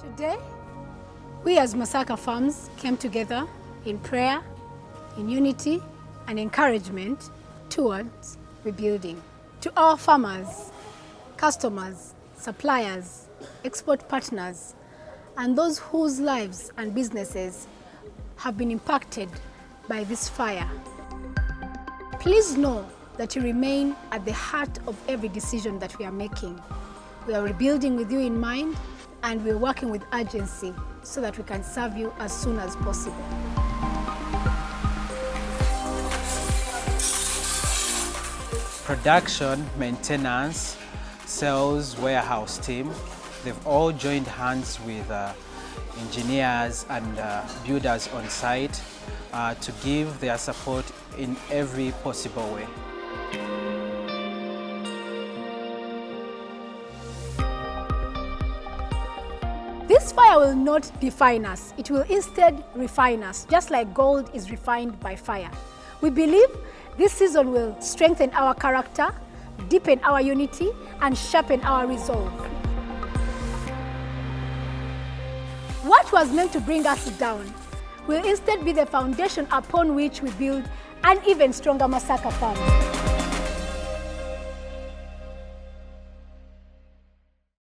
Today, we as Masaka Farms came together in prayer, in unity and encouragement towards rebuilding. To our farmers, customers, suppliers, export partners, and those whose lives and businesses have been impacted by this fire, please know that you remain at the heart of every decision that we are making. We are rebuilding with you in mind, and we're working with urgency so that we can serve you as soon as possible. Production, maintenance, sales, warehouse team, they've all joined hands with engineers and builders on site to give their support in every possible way. This fire will not define us. It will instead refine us, just like gold is refined by fire. We believe this season will strengthen our character, deepen our unity, and sharpen our resolve. What was meant to bring us down will instead be the foundation upon which we build an even stronger Masaka Farms.